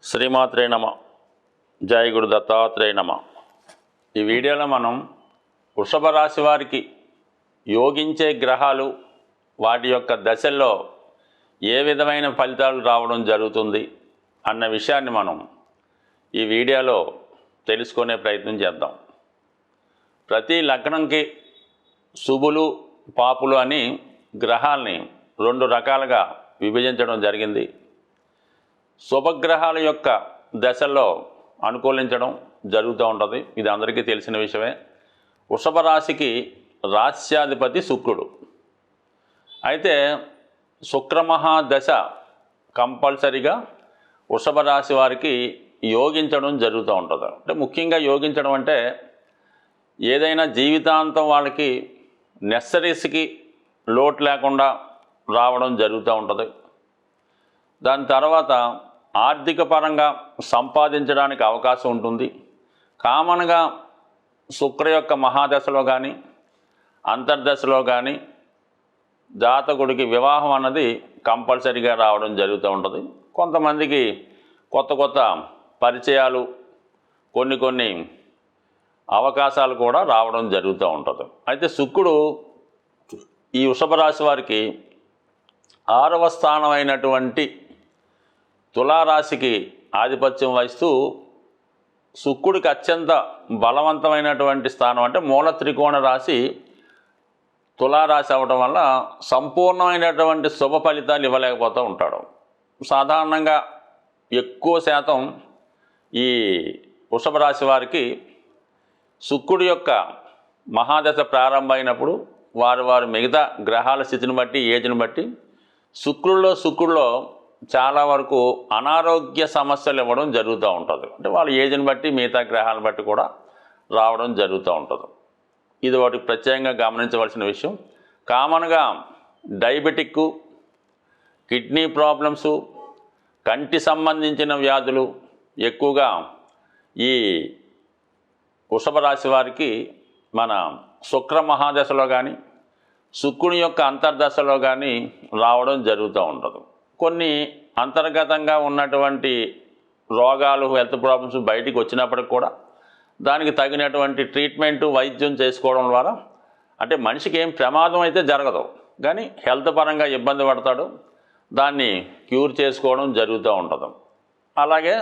శ్రీమాత్రే నమ. జయ గురు దత్తాత్రేయ నమ. ఈ వీడియోలో మనం వృషభ రాశి వారికి యోగించే గ్రహాలు వాటి యొక్క దశల్లో ఏ విధమైన ఫలితాలు రావడం జరుగుతుంది అన్న విషయాన్ని మనం ఈ వీడియోలో తెలుసుకునే ప్రయత్నం చేద్దాం. ప్రతి లగ్నంకి శుభులు పాపులు అని గ్రహాల్ని రెండు రకాలుగా విభజించడం జరిగింది. శుభగ్రహాల యొక్క దశల్లో అనుకూలించడం జరుగుతూ ఉంటుంది. ఇది అందరికీ తెలిసిన విషయమే. వృషభ రాశికి రాస్యాధిపతి శుక్రుడు. అయితే శుక్రమహాదశ కంపల్సరిగా వృషభ రాశి వారికి యోగించడం జరుగుతూ ఉంటుంది. అంటే ముఖ్యంగా యోగించడం అంటే ఏదైనా జీవితాంతం వాళ్ళకి నెసరీస్కి లోటు లేకుండా రావడం జరుగుతూ ఉంటుంది. దాని తర్వాత ఆర్థిక పరంగా సంపాదించడానికి అవకాశం ఉంటుంది. కామన్గా శుక్ర యొక్క మహాదశలో కానీ అంతర్దశలో కానీ జాతకుడికి వివాహం అన్నది కంపల్సరీగా రావడం జరుగుతూ ఉంటుంది. కొంతమందికి కొత్త కొత్త పరిచయాలు కొన్ని అవకాశాలు కూడా రావడం జరుగుతూ ఉంటుంది. అయితే శుక్రుడు ఈ వృషభ రాశి వారికి 6వ స్థానం అయినటువంటి తులారాశికి ఆధిపత్యం వహిస్తూ శుక్రుడికి అత్యంత బలవంతమైనటువంటి స్థానం అంటే మూల త్రికోణ రాశి తులారాశి అవ్వడం వల్ల సంపూర్ణమైనటువంటి శుభ ఫలితాలు ఇవ్వలేకపోతూ ఉంటాడు. సాధారణంగా ఎక్కువ శాతం ఈ వృషభ రాశి వారికి శుక్రుడి యొక్క మహాదశ ప్రారంభమైనప్పుడు వారు మిగతా గ్రహాల స్థితిని బట్టి ఏజ్ని బట్టి శుక్రుడిలో చాలా వరకు అనారోగ్య సమస్యలు ఇవ్వడం జరుగుతూ ఉంటుంది. అంటే వాళ్ళ ఏజ్ని బట్టి మిగతా గ్రహాలను బట్టి కూడా రావడం జరుగుతూ ఉంటుంది. ఇది ఒకటి ప్రత్యేకంగా గమనించవలసిన విషయం. కామన్గా డయాబెటిక్, కిడ్నీ ప్రాబ్లమ్స్, కంటి సంబంధించిన వ్యాధులు ఎక్కువగా ఈ వృషభ రాశి వారికి మన శుక్ర మహాదశలో కానీ శుక్రుని యొక్క అంతర్దశలో కానీ రావడం జరుగుతూ ఉంటుంది. కొన్ని అంతర్గతంగా ఉన్నటువంటి రోగాలు, హెల్త్ ప్రాబ్లమ్స్ బయటికి వచ్చినప్పటికి కూడా దానికి తగినటువంటి ట్రీట్మెంటు, వైద్యం చేసుకోవడం ద్వారా అంటే మనిషికి ఏం ప్రమాదం అయితే జరగదు, కానీ హెల్త్ పరంగా ఇబ్బంది పడతాడు, దాన్ని క్యూర్ చేసుకోవడం జరుగుతూ ఉంటుంది. అలాగే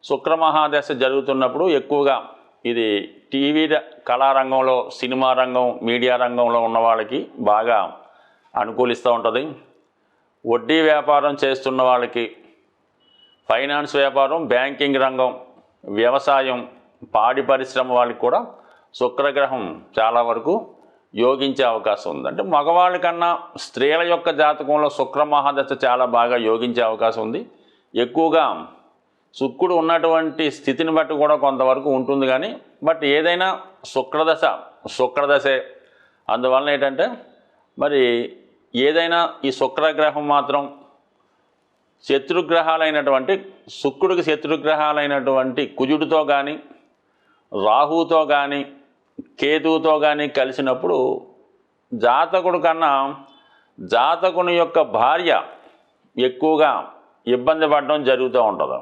శుక్రమహాదశ జరుగుతున్నప్పుడు ఎక్కువగా ఇది టీవీ కళారంగంలో, సినిమా రంగం, మీడియా రంగంలో ఉన్న వాళ్ళకి బాగా అనుకూలిస్తూ ఉంటుంది. వడ్డీ వ్యాపారం చేస్తున్న వాళ్ళకి, ఫైనాన్స్ వ్యాపారం, బ్యాంకింగ్ రంగం, వ్యవసాయం, పాడి పరిశ్రమ వాళ్ళకి కూడా శుక్రగ్రహం చాలా వరకు యోగించే అవకాశం ఉంది. అంటే మగవాళ్ళ కన్నా స్త్రీల యొక్క జాతకంలో శుక్ర మహాదశ చాలా బాగా యోగించే అవకాశం ఉంది. ఎక్కువగా శుక్రుడు ఉన్నటువంటి స్థితిని బట్టి కూడా కొంతవరకు ఉంటుంది. కానీ ఏదైనా శుక్రదశే. అందువలన ఏంటంటే మరి ఏదైనా ఈ శుక్రగ్రహం మాత్రం శత్రుగ్రహాలైనటువంటి శుక్రుడికి శత్రుగ్రహాలైనటువంటి కుజుడితో కానీ, రాహుతో కానీ, కేతువుతో కానీ కలిసినప్పుడు జాతకుడు కన్నా జాతకుని యొక్క భార్య ఎక్కువగా ఇబ్బంది పడడం జరుగుతూ ఉంటుంది.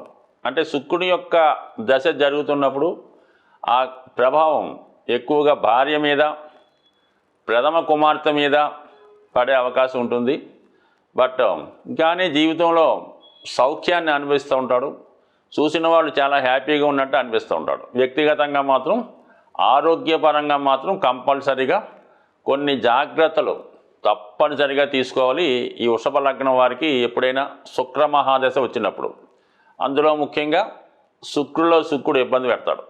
అంటే శుక్రుని యొక్క దశ జరుగుతున్నప్పుడు ఆ ప్రభావం ఎక్కువగా భార్య మీద, ప్రథమ కుమార్తె మీద పడే అవకాశం ఉంటుంది. కానీ జీవితంలో సౌఖ్యాన్ని అనుభవిస్తూ ఉంటాడు. చూసిన వాళ్ళు చాలా హ్యాపీగా ఉన్నట్టు అనిపిస్తూ ఉంటాడు. వ్యక్తిగతంగా మాత్రం, ఆరోగ్యపరంగా మాత్రం కంపల్సరీగా కొన్ని జాగ్రత్తలు తప్పనిసరిగా తీసుకోవాలి ఈ వృషభ లగ్నం వారికి ఎప్పుడైనా శుక్ర మహాదశ వచ్చినప్పుడు. అందులో ముఖ్యంగా శుక్రుడు ఇబ్బంది పెడతాడు.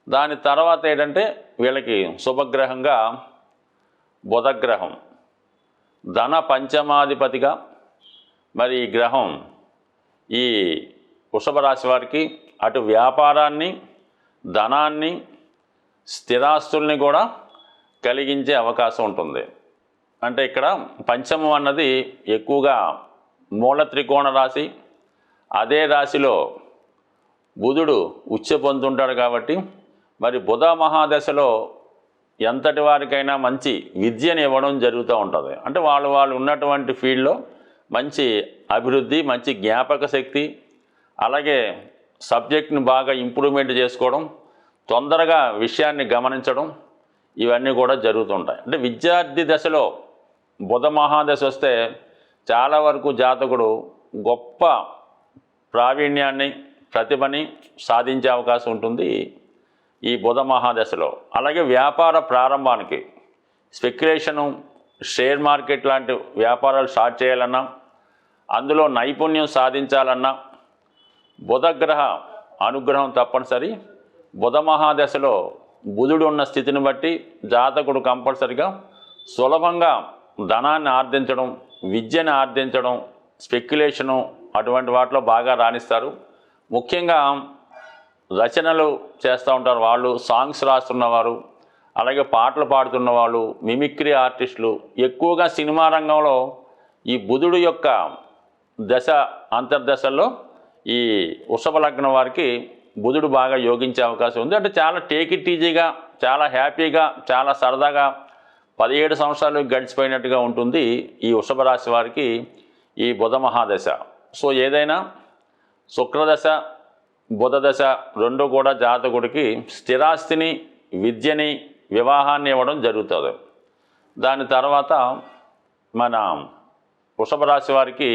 దాని తర్వాత ఏంటంటే వీళ్ళకి శుభగ్రహంగా బుధగ్రహం, ధన పంచమాధిపతిగా మరి ఈ గ్రహం ఈ వృషభ రాశి వారికి అటు వ్యాపారాన్ని, ధనాన్ని, స్థిరాస్తుల్ని కూడా కలిగించే అవకాశం ఉంటుంది. అంటే ఇక్కడ పంచమం అన్నది ఎక్కువగా మూల త్రికోణ రాశి. అదే రాశిలో బుధుడు ఉచ్చ పొందుతుంటాడు కాబట్టి మరి బుధ మహాదశలో ఎంతటి వారికైనా మంచి విద్యను ఇవ్వడం జరుగుతూ ఉంటుంది. అంటే వాళ్ళు ఉన్నటువంటి ఫీల్డ్లో మంచి అభివృద్ధి, మంచి జ్ఞాపక శక్తి, అలాగే సబ్జెక్ట్ని బాగా ఇంప్రూవ్మెంట్ చేసుకోవడం, తొందరగా విషయాన్ని గమనించడం, ఇవన్నీ కూడా జరుగుతుంటాయి. అంటే విద్యార్థి దశలో బుధ మహాదశ వస్తే చాలా వరకు జాతకుడు గొప్ప ప్రావీణ్యాన్ని, ప్రతిభని సాధించే అవకాశం ఉంటుంది ఈ బుధ మహాదశలో. అలాగే వ్యాపార ప్రారంభానికి, స్పెక్యులేషను, షేర్ మార్కెట్ లాంటి వ్యాపారాలు స్టార్ట్ చేయాలన్నా, అందులో నైపుణ్యం సాధించాలన్నా బుధగ్రహ అనుగ్రహం తప్పనిసరి. బుధ మహాదశలో బుధుడు ఉన్న స్థితిని బట్టి జాతకుడు కంపల్సరిగా సులభంగా ధనాన్ని ఆర్జించడం, విద్యను ఆర్జించడం, స్పెక్యులేషను అటువంటి వాటిలో బాగా రాణిస్తారు. ముఖ్యంగా రచనలు చేస్తూ ఉంటారు వాళ్ళు, సాంగ్స్ రాస్తున్నవారు, అలాగే పాటలు పాడుతున్న వాళ్ళు, మిమిక్రీ ఆర్టిస్టులు. ఎక్కువగా సినిమా రంగంలో ఈ బుధుడు యొక్క దశ అంతర్దశల్లో ఈ వృషభ లగ్నం వారికి బుధుడు బాగా యోగించే అవకాశం ఉంది. అంటే చాలా టేక్ ఇట్ ఈజీగా, చాలా హ్యాపీగా, చాలా సరదాగా 17 సంవత్సరాలు గడిచిపోయినట్టుగా ఉంటుంది ఈ వృషభ రాశి వారికి ఈ బుధ మహాదశ. సో ఏదైనా శుక్రదశ, బుధదశ రెండు కూడా జాతకుడికి స్థిరాస్తిని, విద్యని, వివాహాన్ని ఇవ్వడం జరుగుతుంది. దాని తర్వాత మన వృషభ రాశి వారికి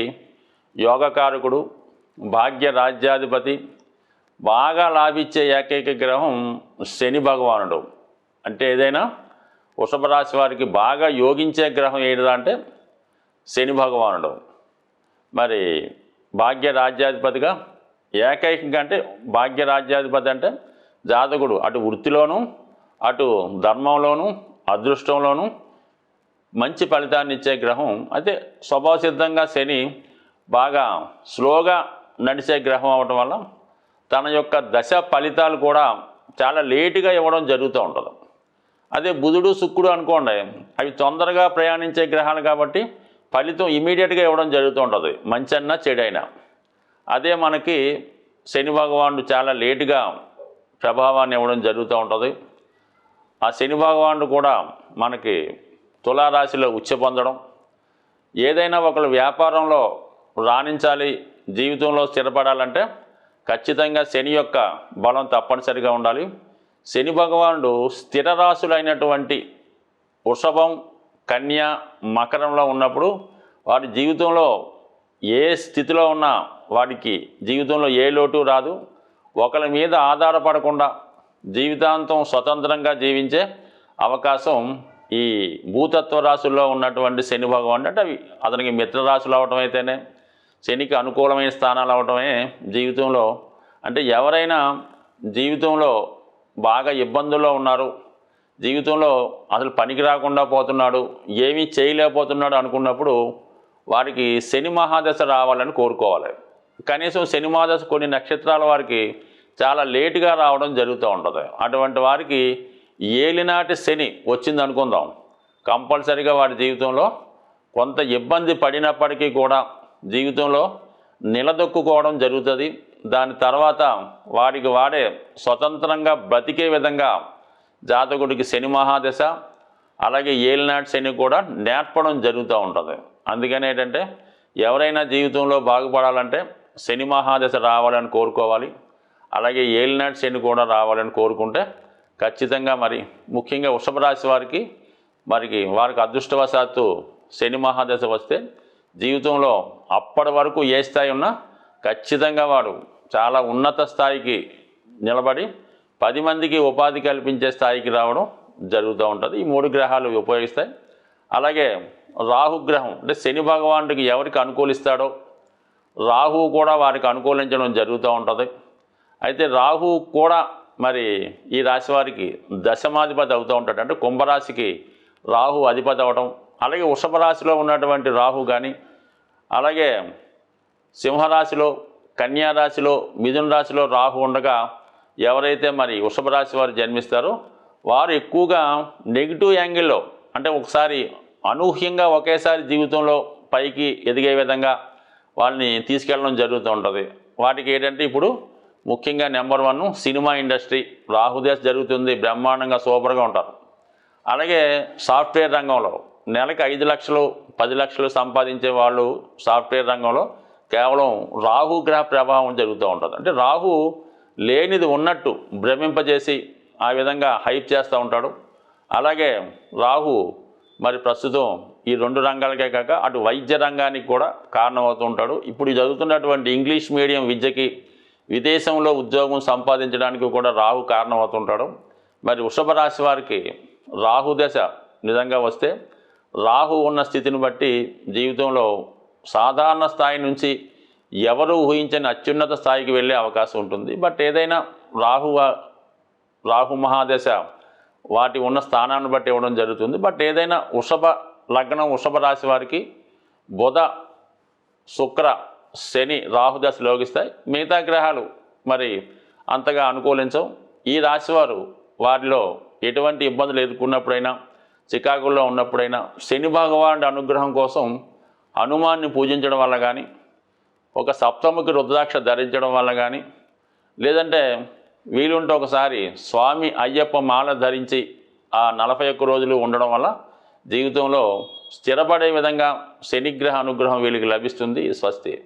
యోగకారకుడు, భాగ్య రాజ్యాధిపతి, బాగా లాభించే ఏకైక గ్రహం శని భగవానుడు. అంటే ఏదైనా వృషభ రాశి వారికి బాగా యోగించే గ్రహం ఏదిరా అంటే శని భగవానుడు. మరి భాగ్య రాజ్యాధిపతిగా ఏకైకంగా, అంటే భాగ్య రాజ్యాధిపతి అంటే జాతకుడు అటు వృత్తిలోనూ, అటు ధర్మంలోనూ, అదృష్టంలోనూ మంచి ఫలితాన్ని ఇచ్చే గ్రహం. అయితే స్వభావ సిద్ధంగా శని బాగా స్లోగా నడిచే గ్రహం అవటం వల్ల తన యొక్క దశ ఫలితాలు కూడా చాలా లేటుగా ఇవ్వడం జరుగుతూ ఉంటుంది. అదే బుధుడు, శుక్రుడు అనుకోండి, అవి తొందరగా ప్రయాణించే గ్రహాలు కాబట్టి ఫలితం ఇమీడియట్గా ఇవ్వడం జరుగుతూ ఉంటుంది, మంచైనా చెడైనా. అదే మనకి శని భగవానుడు చాలా లేటుగా ప్రభావాన్ని ఇవ్వడం జరుగుతూ ఉంటుంది. ఆ శని భగవానుడు కూడా మనకి తులారాశిలో ఉచ్చ పొందడం, ఏదైనా ఒకళ్ళు వ్యాపారంలో రాణించాలి, జీవితంలో స్థిరపడాలంటే ఖచ్చితంగా శని యొక్క బలం తప్పనిసరిగా ఉండాలి. శని భగవానుడు స్థిర రాశులైనటువంటి వృషభం, కన్య, మకరంలో ఉన్నప్పుడు వారి జీవితంలో ఏ స్థితిలో ఉన్నా వాడికి జీవితంలో ఏ లోటు రాదు. ఒకరి మీద ఆధారపడకుండా జీవితాంతం స్వతంత్రంగా జీవించే అవకాశం ఈ భూతత్వ రాశుల్లో ఉన్నటువంటి శని భగవానుడు. అంటే అవి అతనికి మిత్రరాశులు అవటం అయితేనే, శనికి అనుకూలమైన స్థానాలు అవటమే జీవితంలో. అంటే ఎవరైనా జీవితంలో బాగా ఇబ్బందుల్లో ఉన్నారు, జీవితంలో అసలు పనికి రాకుండా పోతున్నాడు, ఏమీ చేయలేకపోతున్నాడు అనుకున్నప్పుడు వారికి శని మహాదశ రావాలని కోరుకోవాలి. కనీసం శని మహాదశ కొన్ని నక్షత్రాల వారికి చాలా లేటుగా రావడం జరుగుతూ ఉంటుంది. అటువంటి వారికి ఏలినాటి శని వచ్చింది అనుకుందాం, కంపల్సరీగా వారి జీవితంలో కొంత ఇబ్బంది పడినప్పటికీ కూడా జీవితంలో నిలదొక్కుకోవడం జరుగుతుంది. దాని తర్వాత వాడికి వాడే స్వతంత్రంగా బ్రతికే విధంగా జాతకుడికి శని మహాదశ, అలాగే ఏలినాటి శని కూడా నేర్పడం జరుగుతూ ఉంటుంది. అందుకని ఏంటంటే ఎవరైనా జీవితంలో బాగుపడాలంటే శని మహాదశ రావాలని కోరుకోవాలి, అలాగే ఏలినాటి శని కూడా రావాలని కోరుకుంటే ఖచ్చితంగా మరి ముఖ్యంగా వృషభ రాశి వారికి వారికి అదృష్టవశాత్తు శని మహాదశ వస్తే జీవితంలో అప్పటి వరకు ఏ స్థాయి ఉన్నా ఖచ్చితంగా వాడు చాలా ఉన్నత స్థాయికి నిలబడి 10 మందికి ఉపాధి కల్పించే స్థాయికి రావడం జరుగుతూ ఉంటుంది. ఈ 3 గ్రహాలు ఉపయోగిస్తాయి. అలాగే రాహుగ్రహం అంటే శని భగవానుడికి ఎవరికి అనుకూలిస్తాడో రాహువు కూడా వారికి అనుకూలించడం జరుగుతూ ఉంటుంది. అయితే రాహువు కూడా మరి ఈ రాశి వారికి దశమాధిపతి అవుతూ ఉంటాడు. అంటే కుంభరాశికి రాహు అధిపతి అవడం, అలాగే వృషభ రాశిలో ఉన్నటువంటి రాహు కానీ, అలాగే సింహరాశిలో, కన్యా రాశిలో, మిథున రాశిలో రాహు ఉండగా ఎవరైతే మరి వృషభ రాశి వారు జన్మిస్తారో వారు ఎక్కువగా నెగిటివ్ యాంగిల్లో, అంటే ఒకసారి అనూహ్యంగా ఒకేసారి జీవితంలో పైకి ఎదిగే విధంగా వాళ్ళని తీసుకెళ్ళడం జరుగుతూ ఉంటుంది. వాటికి ఏంటంటే ఇప్పుడు ముఖ్యంగా నెంబర్ 1 సినిమా ఇండస్ట్రీ, రాహుదశ జరుగుతుంది, బ్రహ్మాండంగా సూపర్గా ఉంటారు. అలాగే సాఫ్ట్వేర్ రంగంలో నెలకు 5 లక్షలు 10 లక్షలు సంపాదించే వాళ్ళు సాఫ్ట్వేర్ రంగంలో కేవలం రాహు గ్రహ ప్రభావం జరుగుతూ ఉంటుంది. అంటే రాహు లేనిది ఉన్నట్టు భ్రమింపజేసి ఆ విధంగా హైప్ చేస్తూ ఉంటాడు. అలాగే రాహు మరి ప్రస్తుతం ఈ 2 రంగాలకే కాక అటు వైద్య రంగానికి కూడా కారణమవుతూ ఉంటాడు. ఇప్పుడు చదువుతున్నటువంటి ఇంగ్లీష్ మీడియం విద్యకి విదేశంలో ఉద్యోగం సంపాదించడానికి కూడా రాహు కారణమవుతుంటాడు. మరి వృషభ రాశి వారికి రాహు దశ నిజంగా వస్తే రాహు ఉన్న స్థితిని బట్టి జీవితంలో సాధారణ స్థాయి నుంచి ఎవరు ఊహించని అత్యున్నత స్థాయికి వెళ్ళే అవకాశం ఉంటుంది. బట్ ఏదైనా రాహు మహాదశ వాటి ఉన్న స్థానాన్ని బట్టి ఇవ్వడం జరుగుతుంది. బట్ ఏదైనా వృషభ లగ్నం వృషభ రాశి వారికి బుధ శుక్ర శని రాహుదశ యోగిస్తాయి. మిగతా గ్రహాలు మరి అంతగా అనుకూలించవు. ఈ రాశివారు వారిలో ఎటువంటి ఇబ్బందులు ఎదుర్కొన్నప్పుడైనా చికాకుల్లో ఉన్నప్పుడైనా శని భగవానుడి అనుగ్రహం కోసం హనుమాన్ని పూజించడం వల్ల కానీ, ఒక సప్తముఖి రుద్రాక్ష ధరించడం వల్ల కానీ, లేదంటే వీలుంటే ఒకసారి స్వామి అయ్యప్ప మాల ధరించి ఆ 41 రోజులు ఉండడం వల్ల జీవితంలో స్థిరపడే విధంగా శనిగ్రహ అనుగ్రహం వీళ్ళకి లభిస్తుంది. స్వస్తి.